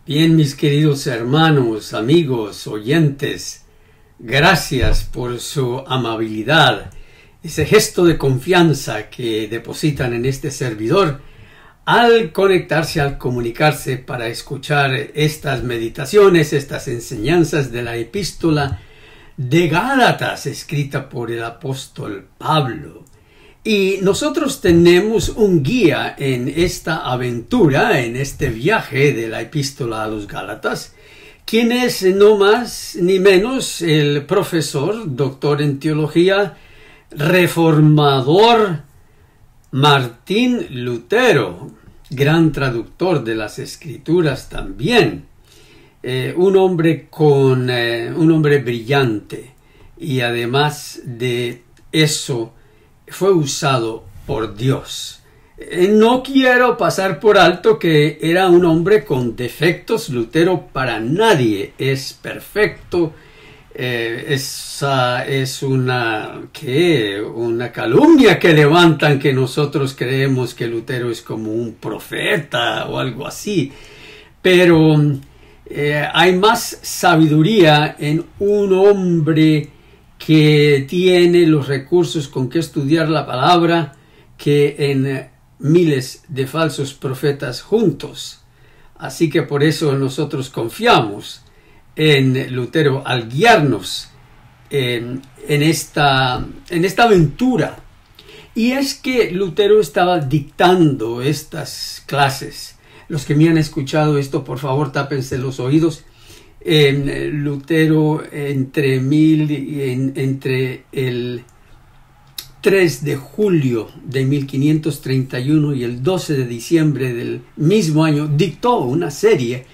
Bien, mis queridos hermanos, amigos, oyentes, gracias por su amabilidad, ese gesto de confianza que depositan en este servidor al conectarse, al comunicarse para escuchar estas meditaciones, estas enseñanzas de la epístola de Gálatas, escrita por el apóstol Pablo. Y nosotros tenemos un guía en esta aventura, en este viaje de la epístola a los Gálatas, quien es no más ni menos el profesor, doctor en teología, reformador Martín Lutero, gran traductor de las Escrituras también, un hombre brillante, y además de eso fue usado por Dios. No quiero pasar por alto que era un hombre con defectos. Lutero para nadie es perfecto. Esa es una calumnia que levantan, que nosotros creemos que Lutero es como un profeta o algo así. Pero hay más sabiduría en un hombre que tiene los recursos con que estudiar la palabra que en miles de falsos profetas juntos. Así que por eso nosotros confiamos en Lutero al guiarnos en esta aventura. Y es que Lutero estaba dictando estas clases. Los que me han escuchado esto, por favor, tápense los oídos. Lutero entre el 3 de julio de 1531 y el 12 de diciembre del mismo año dictó una serie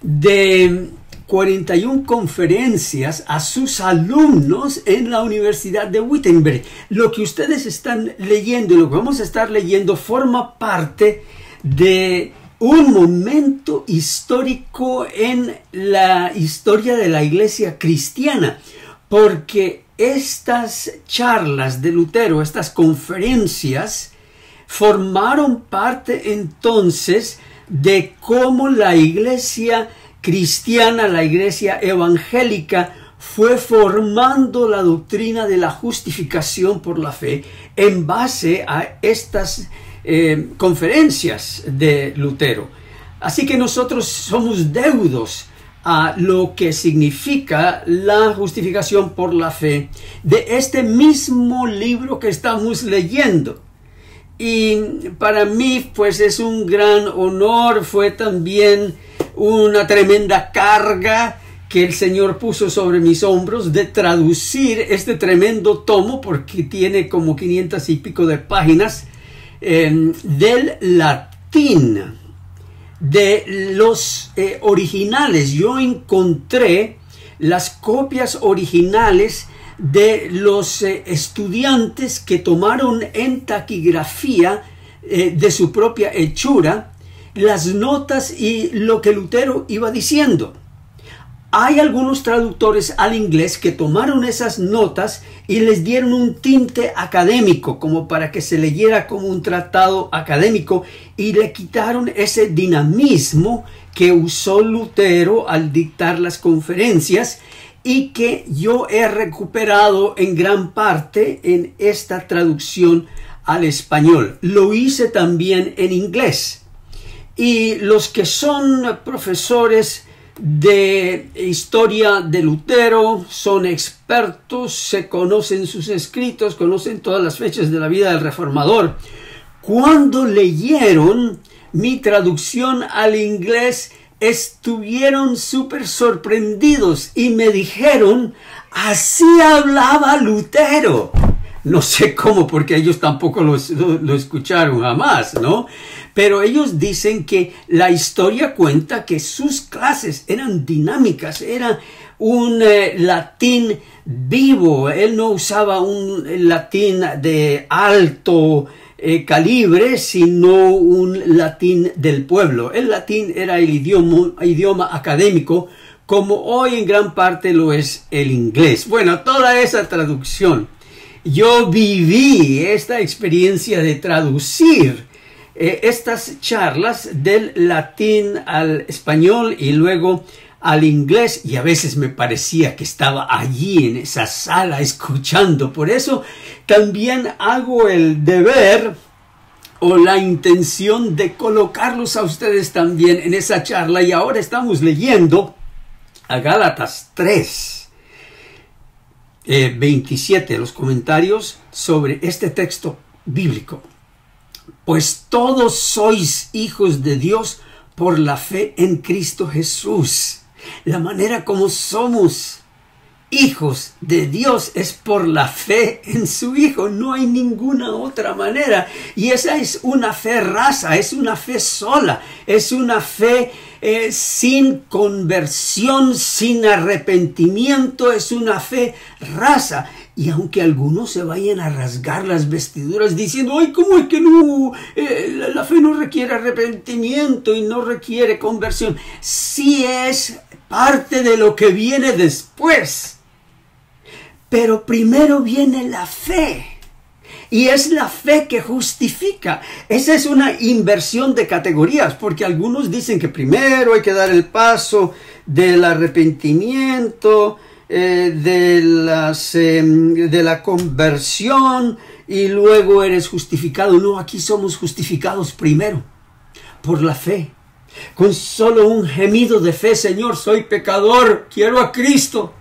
de 41 conferencias a sus alumnos en la Universidad de Wittenberg. Lo que ustedes están leyendo y lo que vamos a estar leyendo forma parte de un momento histórico en la historia de la Iglesia cristiana, porque estas charlas de Lutero, estas conferencias, formaron parte entonces de cómo la Iglesia cristiana, la Iglesia evangélica, fue formando la doctrina de la justificación por la fe en base a estas conferencias de Lutero. Así que nosotros somos deudos a lo que significa la justificación por la fe de este mismo libro que estamos leyendo. Y para mí pues es un gran honor, fue también una tremenda carga que el Señor puso sobre mis hombros de traducir este tremendo tomo, porque tiene como 500 y pico de páginas, del latín, de los originales. Yo encontré las copias originales de los estudiantes que tomaron en taquigrafía de su propia hechura las notas y lo que Lutero iba diciendo. Hay algunos traductores al inglés que tomaron esas notas y les dieron un tinte académico, como para que se leyera como un tratado académico, y le quitaron ese dinamismo que usó Lutero al dictar las conferencias y que yo he recuperado en gran parte en esta traducción al español. Lo hice también en inglés. Y los que son profesores de historia de Lutero, son expertos, se conocen sus escritos, conocen todas las fechas de la vida del reformador. Cuando leyeron mi traducción al inglés, estuvieron súper sorprendidos y me dijeron: así hablaba Lutero. No sé cómo, porque ellos tampoco lo escucharon jamás, ¿no? Pero ellos dicen que la historia cuenta que sus clases eran dinámicas, era un latín vivo. Él no usaba un latín de alto calibre, sino un latín del pueblo. El latín era el idioma académico, como hoy en gran parte lo es el inglés. Bueno, toda esa traducción. Yo viví esta experiencia de traducir estas charlas del latín al español y luego al inglés, y a veces me parecía que estaba allí en esa sala escuchando. Por eso también hago el deber o la intención de colocarlos a ustedes también en esa charla. Y ahora estamos leyendo a Gálatas 3, 27, los comentarios sobre este texto bíblico. Pues todos sois hijos de Dios por la fe en Cristo Jesús. La manera como somos hijos de Dios es por la fe en su Hijo. No hay ninguna otra manera. Y esa es una fe rasa, es una fe sola, es una fe sin conversión, sin arrepentimiento, es una fe rasa. Y aunque algunos se vayan a rasgar las vestiduras diciendo, ¡ay, cómo es que no! La fe no requiere arrepentimiento y no requiere conversión. Sí es parte de lo que viene después. Pero primero viene la fe. Y es la fe que justifica. Esa es una inversión de categorías, porque algunos dicen que primero hay que dar el paso del arrepentimiento, de la conversión, y luego eres justificado. No, aquí somos justificados primero por la fe. Con solo un gemido de fe: Señor, soy pecador, quiero a Cristo,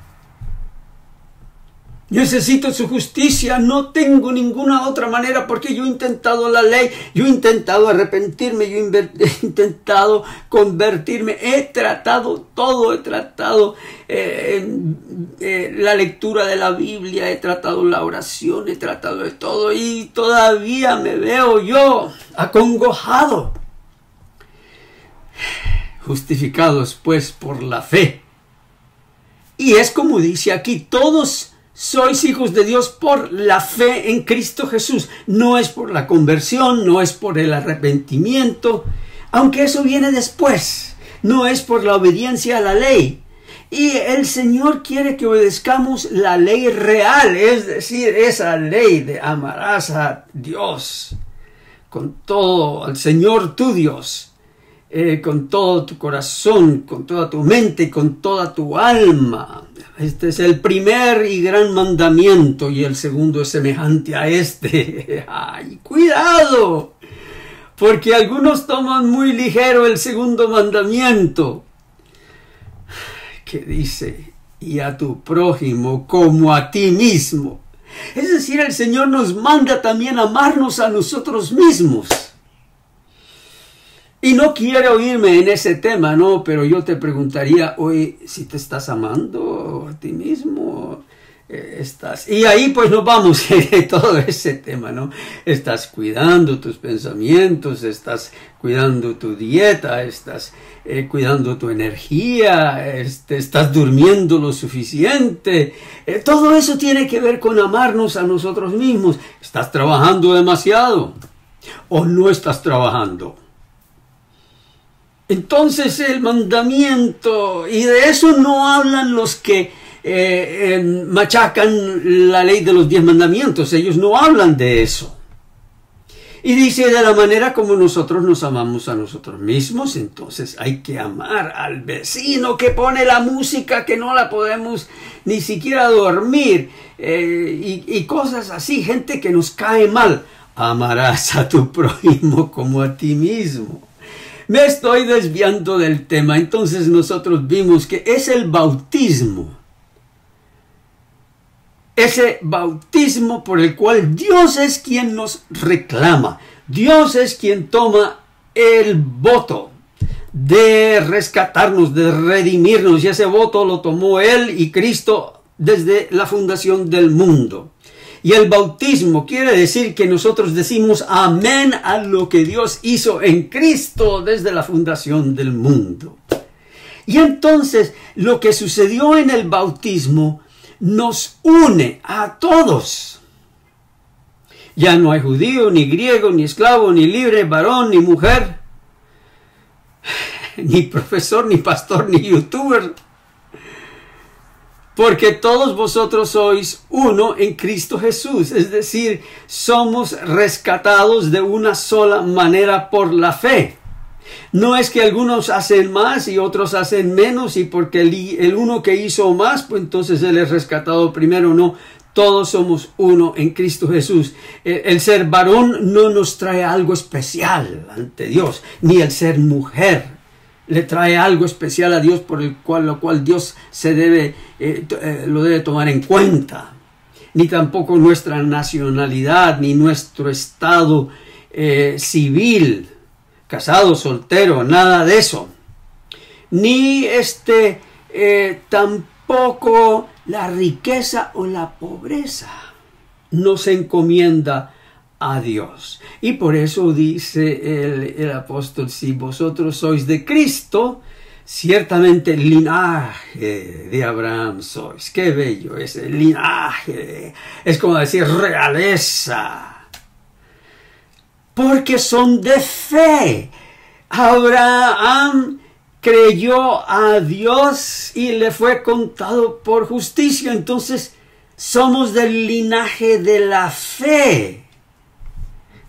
necesito su justicia, no tengo ninguna otra manera, porque yo he intentado la ley, yo he intentado arrepentirme, yo he intentado convertirme, he tratado todo, he tratado la lectura de la Biblia, he tratado la oración, he tratado de todo, y todavía me veo yo acongojado. Justificados pues por la fe. Y es como dice aquí: todos sois hijos de Dios por la fe en Cristo Jesús. No es por la conversión, no es por el arrepentimiento, aunque eso viene después. No es por la obediencia a la ley. Y el Señor quiere que obedezcamos la ley real, es decir, esa ley de amarás a Dios con todo, al Señor tu Dios, con todo tu corazón, con toda tu mente, con toda tu alma. Este es el primer y gran mandamiento, y el segundo es semejante a este. ¡Ay, cuidado! Porque algunos toman muy ligero el segundo mandamiento, que dice: y a tu prójimo como a ti mismo. Es decir, el Señor nos manda también amarnos a nosotros mismos. Y no quiero oírme en ese tema, ¿no? Pero yo te preguntaría hoy si te estás amando a ti mismo. Y ahí pues nos vamos en todo ese tema, ¿no? Estás cuidando tus pensamientos, estás cuidando tu dieta, estás cuidando tu energía, estás durmiendo lo suficiente. Todo eso tiene que ver con amarnos a nosotros mismos. ¿Estás trabajando demasiado o no estás trabajando? Entonces el mandamiento, y de eso no hablan los que machacan la ley de los 10 mandamientos, ellos no hablan de eso. Y dice: de la manera como nosotros nos amamos a nosotros mismos, entonces hay que amar al vecino que pone la música que no la podemos ni siquiera dormir, y cosas así, gente que nos cae mal. Amarás a tu prójimo como a ti mismo. Me estoy desviando del tema. Entonces nosotros vimos que es el bautismo. Ese bautismo por el cual Dios es quien nos reclama. Dios es quien toma el voto de rescatarnos, de redimirnos. Y ese voto lo tomó Él y Cristo desde la fundación del mundo. Y el bautismo quiere decir que nosotros decimos amén a lo que Dios hizo en Cristo desde la fundación del mundo. Y entonces lo que sucedió en el bautismo nos une a todos. Ya no hay judío, ni griego, ni esclavo, ni libre, varón, ni mujer, ni profesor, ni pastor, ni youtuber. porque todos vosotros sois uno en Cristo Jesús. Es decir, somos rescatados de una sola manera por la fe. No es que algunos hacen más y otros hacen menos, y porque el uno que hizo más, pues entonces él es rescatado primero. No, todos somos uno en Cristo Jesús. El ser varón no nos trae algo especial ante Dios, ni el ser mujer le trae algo especial a Dios por lo cual Dios lo debe tomar en cuenta. Ni tampoco nuestra nacionalidad, ni nuestro estado civil, casado, soltero, nada de eso. Ni tampoco la riqueza o la pobreza nos encomienda a Dios. Y por eso dice el apóstol: si vosotros sois de Cristo, ciertamente linaje de Abraham sois. Qué bello ese linaje, es como decir realeza, porque son de fe. Abraham creyó a Dios y le fue contado por justicia. Entonces somos del linaje de la fe,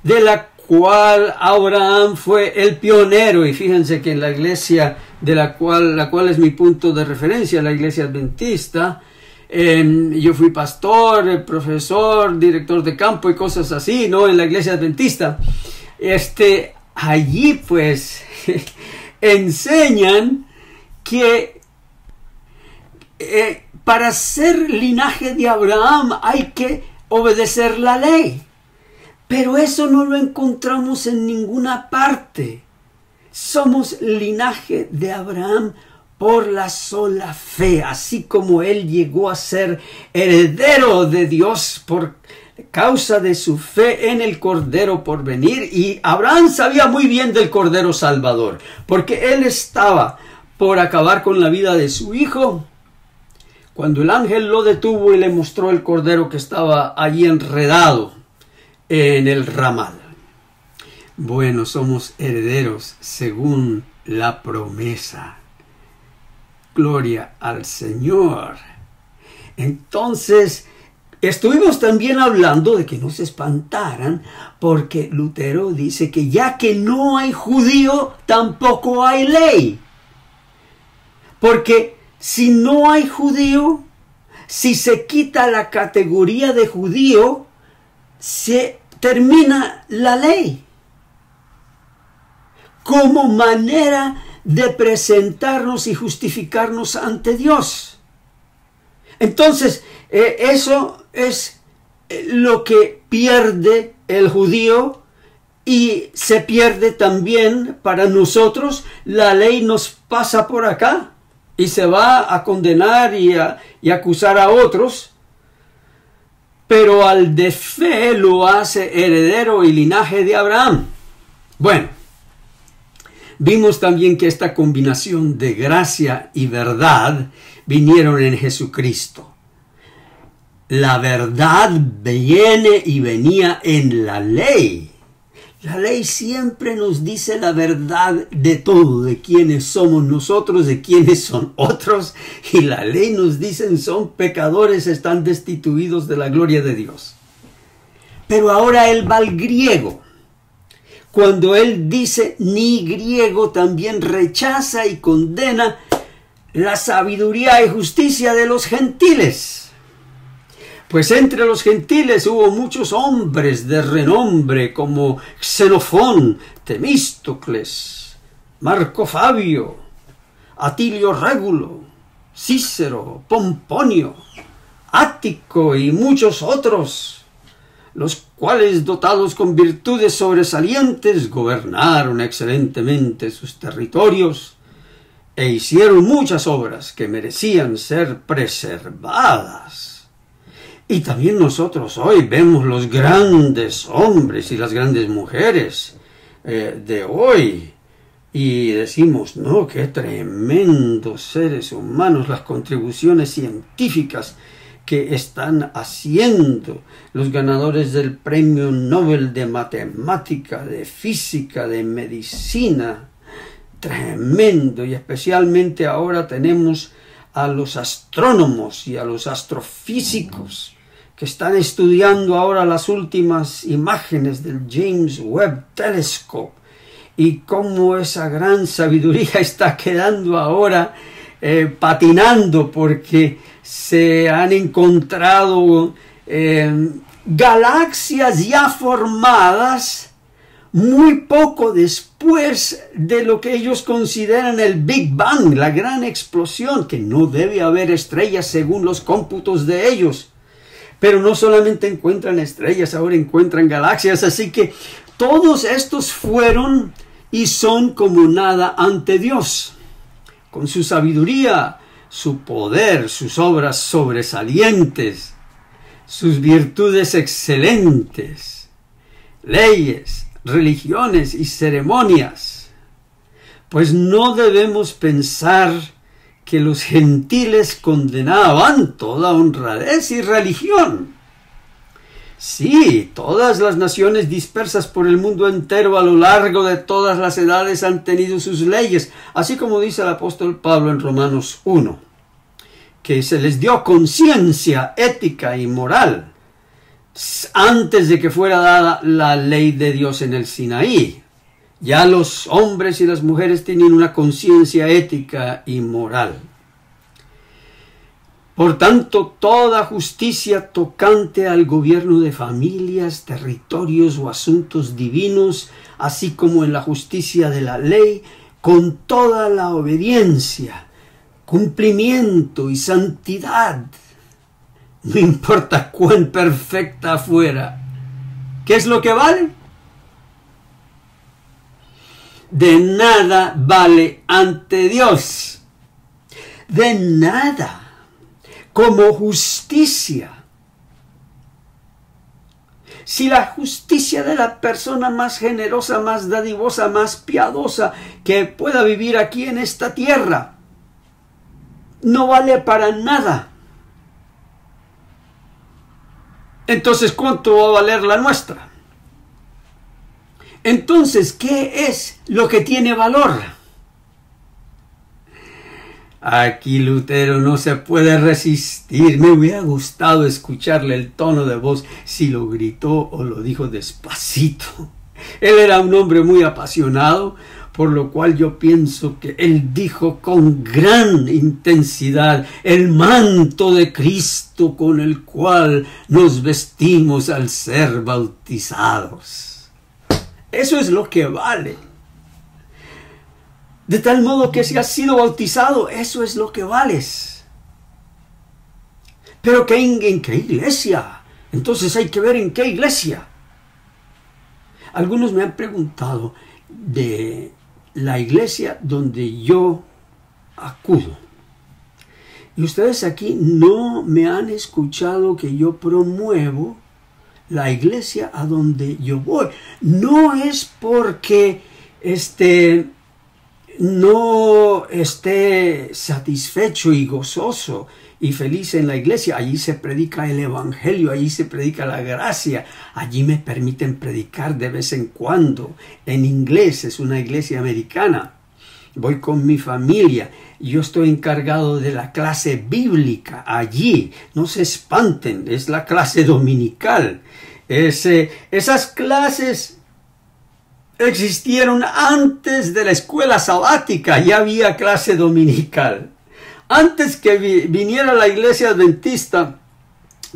de la cual Abraham fue el pionero. Y fíjense que en la iglesia de la cual es mi punto de referencia, la iglesia adventista, yo fui pastor, profesor, director de campo y cosas así, ¿no? En la iglesia adventista, allí pues enseñan que para ser linaje de Abraham hay que obedecer la ley. Pero eso no lo encontramos en ninguna parte. Somos linaje de Abraham por la sola fe, así como él llegó a ser heredero de Dios por causa de su fe en el Cordero por venir. Y Abraham sabía muy bien del Cordero Salvador, porque él estaba por acabar con la vida de su hijo cuando el ángel lo detuvo y le mostró el Cordero que estaba allí enredado en el ramal. Bueno, somos herederos según la promesa. Gloria al Señor. Entonces, estuvimos también hablando de que no se espantaran, porque Lutero dice que ya que no hay judío, tampoco hay ley. Porque si no hay judío, si se quita la categoría de judío, se termina la ley como manera de presentarnos y justificarnos ante Dios. Entonces, eso es lo que pierde el judío, y se pierde también para nosotros. La ley nos pasa por acá y se va a condenar y acusar a otros. Pero al de fe lo hace heredero y linaje de Abraham. Bueno, vimos también que esta combinación de gracia y verdad vinieron en Jesucristo. La verdad viene y venía en la ley. La ley siempre nos dice la verdad de todo, de quiénes somos nosotros, de quiénes son otros. Y la ley nos dice: son pecadores, están destituidos de la gloria de Dios. Pero ahora él va al griego. Cuando él dice ni griego, también rechaza y condena la sabiduría y justicia de los gentiles. Pues entre los gentiles hubo muchos hombres de renombre, como Xenofón, Temístocles, Marco Fabio, Atilio Régulo, Cícero, Pomponio, Ático y muchos otros, los cuales, dotados con virtudes sobresalientes, gobernaron excelentemente sus territorios e hicieron muchas obras que merecían ser preservadas. Y también nosotros hoy vemos los grandes hombres y las grandes mujeres de hoy, y decimos: no, qué tremendos seres humanos, las contribuciones científicas que están haciendo los ganadores del Premio Nobel de Matemática, de Física, de Medicina. Tremendo. Y especialmente ahora tenemos a los astrónomos y a los astrofísicos que están estudiando ahora las últimas imágenes del James Webb Telescope y cómo esa gran sabiduría está quedando ahora patinando porque se han encontrado galaxias ya formadas muy poco después de lo que ellos consideran el Big Bang, la gran explosión, que no debe haber estrellas según los cómputos de ellos. Pero no solamente encuentran estrellas, ahora encuentran galaxias, así que todos estos fueron y son como nada ante Dios. Con su sabiduría, su poder, sus obras sobresalientes, sus virtudes excelentes, leyes, religiones y ceremonias. Pues no debemos pensar que los gentiles condenaban toda honradez y religión. Sí, todas las naciones dispersas por el mundo entero a lo largo de todas las edades han tenido sus leyes, así como dice el apóstol Pablo en Romanos 1, que se les dio conciencia ética y moral antes de que fuera dada la ley de Dios en el Sinaí. Ya los hombres y las mujeres tienen una conciencia ética y moral. Por tanto, toda justicia tocante al gobierno de familias, territorios o asuntos divinos, así como en la justicia de la ley, con toda la obediencia, cumplimiento y santidad, no importa cuán perfecta fuera. ¿Qué es lo que vale? De nada vale ante Dios. De nada. Como justicia. Si la justicia de la persona más generosa, más dadivosa, más piadosa que pueda vivir aquí en esta tierra no vale para nada, entonces ¿cuánto va a valer la nuestra? Entonces, ¿qué es lo que tiene valor? Aquí Lutero no se puede resistir. Me hubiera gustado escucharle el tono de voz si lo gritó o lo dijo despacito. Él era un hombre muy apasionado, por lo cual yo pienso que él dijo con gran intensidad: el manto de Cristo con el cual nos vestimos al ser bautizados. Eso es lo que vale. De tal modo que si has sido bautizado, eso es lo que vales. Pero ¿en qué iglesia? Entonces hay que ver en qué iglesia. Algunos me han preguntado de la iglesia donde yo acudo. Y ustedes aquí no me han escuchado que yo promuevo la iglesia a donde yo voy. No es porque no esté satisfecho y gozoso y feliz en la iglesia. Allí se predica el evangelio, allí se predica la gracia, allí me permiten predicar de vez en cuando en inglés. Es una iglesia americana. Voy con mi familia, yo estoy encargado de la clase bíblica allí. No se espanten, es la clase dominical. Esas clases existieron antes de la escuela sabática, ya había clase dominical. Antes que viniera la iglesia adventista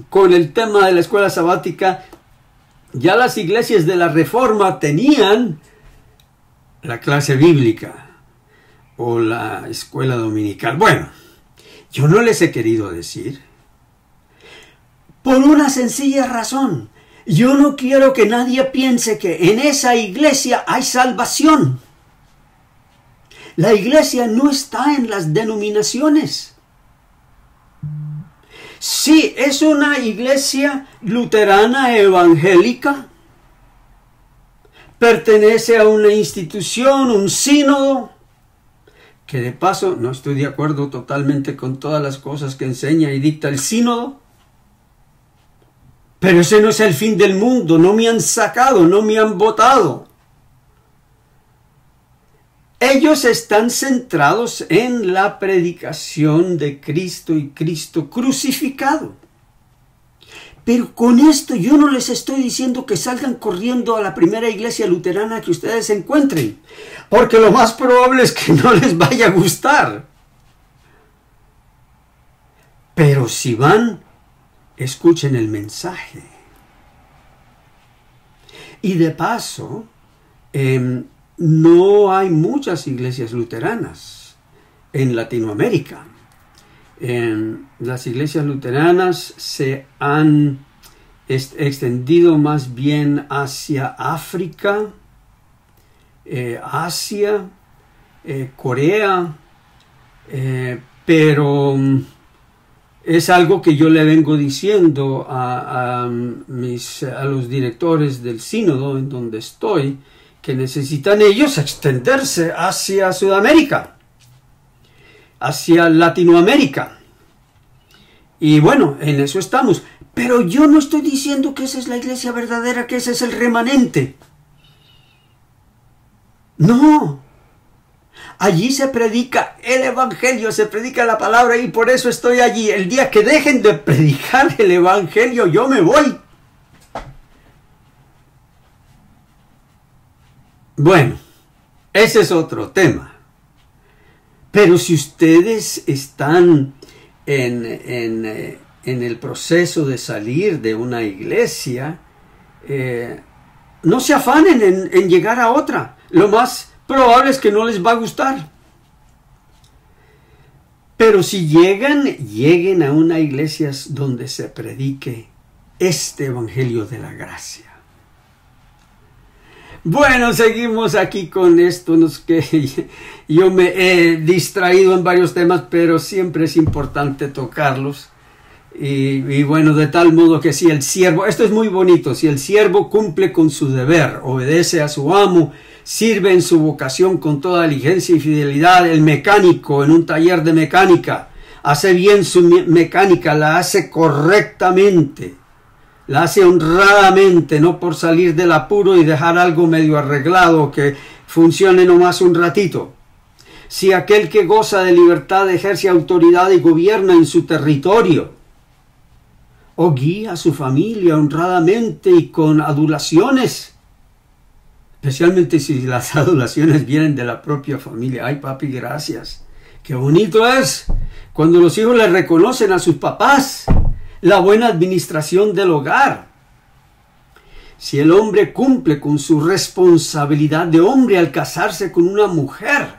con el tema de la escuela sabática, ya las iglesias de la Reforma tenían la clase bíblica o la escuela dominical. Bueno, yo no les he querido decir, por una sencilla razón. Yo no quiero que nadie piense que en esa iglesia hay salvación. La iglesia no está en las denominaciones. Sí, es una iglesia luterana evangélica. Pertenece a una institución, un sínodo, que de paso no estoy de acuerdo totalmente con todas las cosas que enseña y dicta el sínodo. Pero ese no es el fin del mundo. No me han sacado, no me han votado. Ellos están centrados en la predicación de Cristo y Cristo crucificado. Pero con esto yo no les estoy diciendo que salgan corriendo a la primera iglesia luterana que ustedes encuentren, porque lo más probable es que no les vaya a gustar. Pero si van, escuchen el mensaje. Y de paso, no hay muchas iglesias luteranas en Latinoamérica. Las iglesias luteranas se han extendido más bien hacia África, Asia, Corea, pero es algo que yo le vengo diciendo a los directores del sínodo en donde estoy, que necesitan ellos extenderse hacia Sudamérica, hacia Latinoamérica. Y bueno, en eso estamos. Pero yo no estoy diciendo que esa es la iglesia verdadera, que ese es el remanente. No. Allí se predica el evangelio, se predica la palabra y por eso estoy allí. El día que dejen de predicar el evangelio, yo me voy. Bueno, ese es otro tema. Pero si ustedes están en el proceso de salir de una iglesia, no se afanen en llegar a otra. Lo más probable es que no les va a gustar. Pero si lleguen a una iglesia donde se predique este evangelio de la gracia. Bueno, seguimos aquí con esto, que yo me he distraído en varios temas, pero siempre es importante tocarlos. Y bueno, de tal modo que si el siervo, esto es muy bonito, si el siervo cumple con su deber, obedece a su amo, sirve en su vocación con toda diligencia y fidelidad, el mecánico en un taller de mecánica, hace bien su mecánica, la hace correctamente. La hace honradamente, no por salir del apuro y dejar algo medio arreglado que funcione nomás un ratito. Si aquel que goza de libertad ejerce autoridad y gobierna en su territorio, o guía a su familia honradamente y con adulaciones, especialmente si las adulaciones vienen de la propia familia. Ay, papi, gracias. Qué bonito es cuando los hijos le reconocen a sus papás la buena administración del hogar. Si el hombre cumple con su responsabilidad de hombre al casarse con una mujer,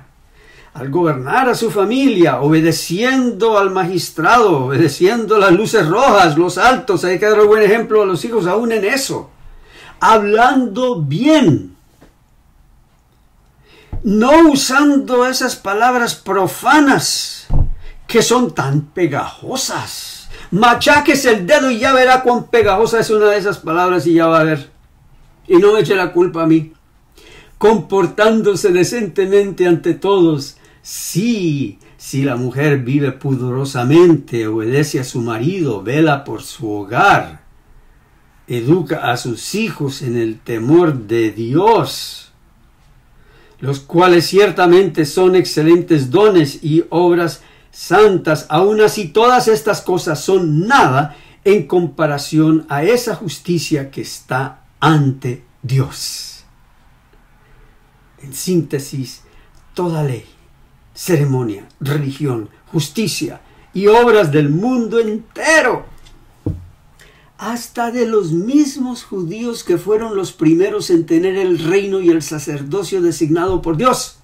al gobernar a su familia, obedeciendo al magistrado, obedeciendo las luces rojas, los altos, hay que dar un buen ejemplo a los hijos aún en eso, hablando bien, no usando esas palabras profanas que son tan pegajosas. Macháquese el dedo y ya verá cuán pegajosa es una de esas palabras y ya va a ver. Y no eche la culpa a mí. Comportándose decentemente ante todos. Sí, si la mujer vive pudorosamente, obedece a su marido, vela por su hogar, educa a sus hijos en el temor de Dios, los cuales ciertamente son excelentes dones y obras santas. Aún así, todas estas cosas son nada en comparación a esa justicia que está ante Dios. En síntesis, toda ley, ceremonia, religión, justicia y obras del mundo entero, hasta de los mismos judíos que fueron los primeros en tener el reino y el sacerdocio designado por Dios,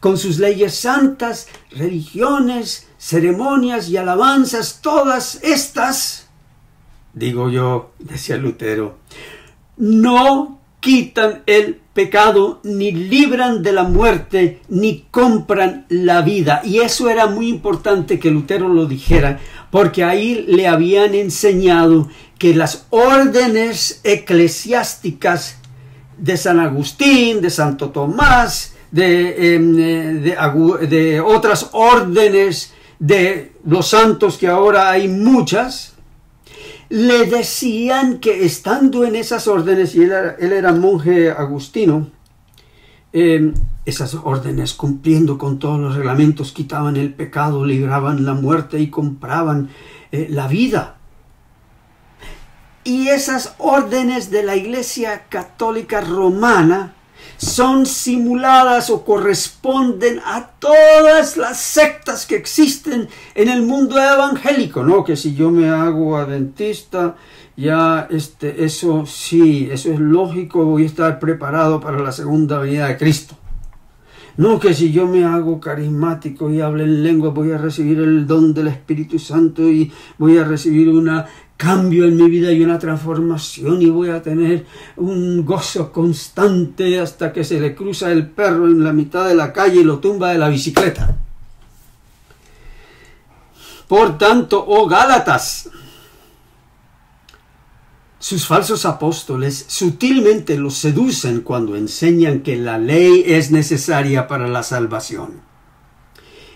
con sus leyes santas, religiones, ceremonias y alabanzas, todas estas, digo yo, decía Lutero, no quitan el pecado, ni libran de la muerte, ni compran la vida. Y eso era muy importante que Lutero lo dijera, porque ahí le habían enseñado que las órdenes eclesiásticas de San Agustín, de Santo Tomás, de otras órdenes de los santos, que ahora hay muchas, le decían que estando en esas órdenes, y él era monje agustino, Esas órdenes, cumpliendo con todos los reglamentos, quitaban el pecado, libraban la muerte y compraban la vida. Y esas órdenes de la Iglesia Católica Romana son simuladas o corresponden a todas las sectas que existen en el mundo evangélico, ¿no? Que si yo me hago adventista, ya eso sí, eso es lógico, voy a estar preparado para la segunda venida de Cristo. No que si yo me hago carismático y hablo en lengua, voy a recibir el don del Espíritu Santo y voy a recibir un cambio en mi vida y una transformación y voy a tener un gozo constante hasta que se le cruza el perro en la mitad de la calle y lo tumba de la bicicleta. Por tanto, oh Gálatas, sus falsos apóstoles sutilmente los seducen cuando enseñan que la ley es necesaria para la salvación.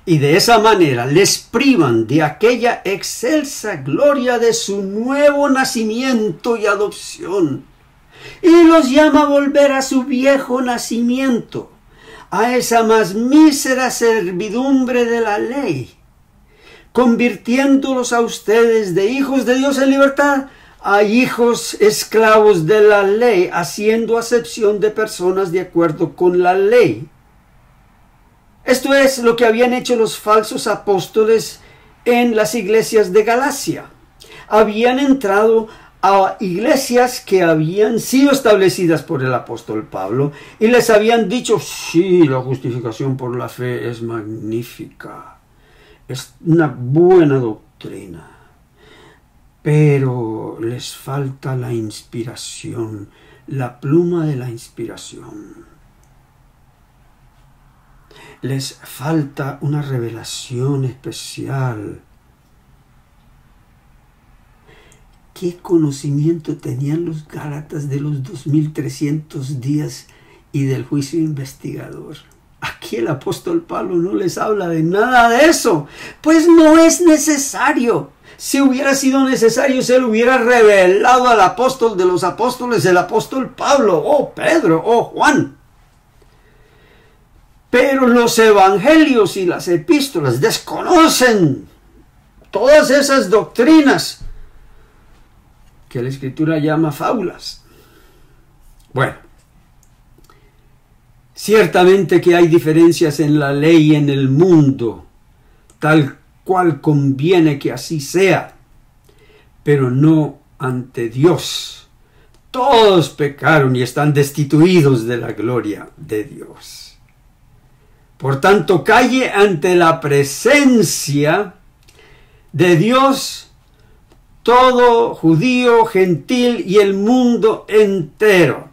Y de esa manera les privan de aquella excelsa gloria de su nuevo nacimiento y adopción. Y los llama a volver a su viejo nacimiento, a esa más mísera servidumbre de la ley, convirtiéndolos a ustedes de hijos de Dios en libertad, a hijos esclavos de la ley, haciendo acepción de personas de acuerdo con la ley. Esto es lo que habían hecho los falsos apóstoles en las iglesias de Galacia. Habían entrado a iglesias que habían sido establecidas por el apóstol Pablo y les habían dicho, sí, la justificación por la fe es magnífica, es una buena doctrina. Pero les falta la inspiración, la pluma de la inspiración. Les falta una revelación especial. ¿Qué conocimiento tenían los Gálatas de los 2300 días y del juicio investigador? Aquí el apóstol Pablo no les habla de nada de eso, pues no es necesario. Si hubiera sido necesario, se lo hubiera revelado al apóstol de los apóstoles, el apóstol Pablo, o Pedro, o Juan. Pero los evangelios y las epístolas desconocen todas esas doctrinas que la Escritura llama fábulas. Bueno, ciertamente que hay diferencias en la ley y en el mundo, tal cual conviene que así sea, pero no ante Dios. Todos pecaron y están destituidos de la gloria de Dios. Por tanto, calle ante la presencia de Dios todo judío, gentil y el mundo entero.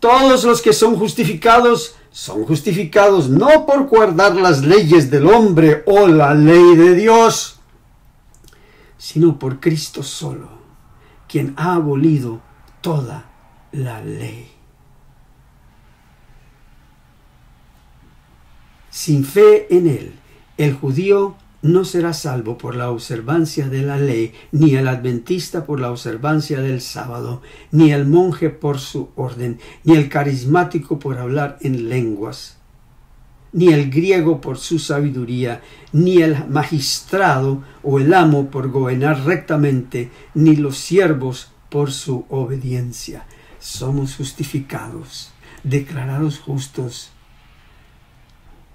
Todos los que son justificados no por guardar las leyes del hombre o la ley de Dios, sino por Cristo solo, quien ha abolido toda la ley. Sin fe en él, el judío no será salvo por la observancia de la ley, ni el adventista por la observancia del sábado, ni el monje por su orden, ni el carismático por hablar en lenguas, ni el griego por su sabiduría, ni el magistrado o el amo por gobernar rectamente, ni los siervos por su obediencia. Somos justificados, declarados justos,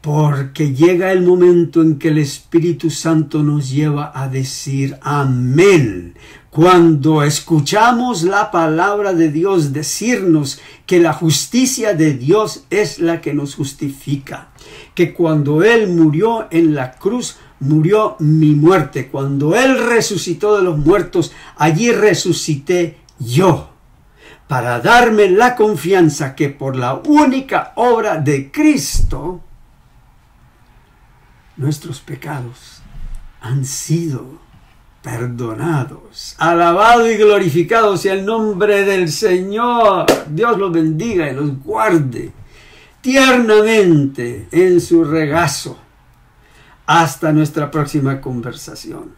porque llega el momento en que el Espíritu Santo nos lleva a decir amén. Cuando escuchamos la palabra de Dios decirnos que la justicia de Dios es la que nos justifica, que cuando Él murió en la cruz, murió mi muerte. Cuando Él resucitó de los muertos, allí resucité yo, para darme la confianza que por la única obra de Cristo, nuestros pecados han sido perdonados. Alabado y glorificado sea el nombre del Señor. Dios los bendiga y los guarde tiernamente en su regazo. Hasta nuestra próxima conversación.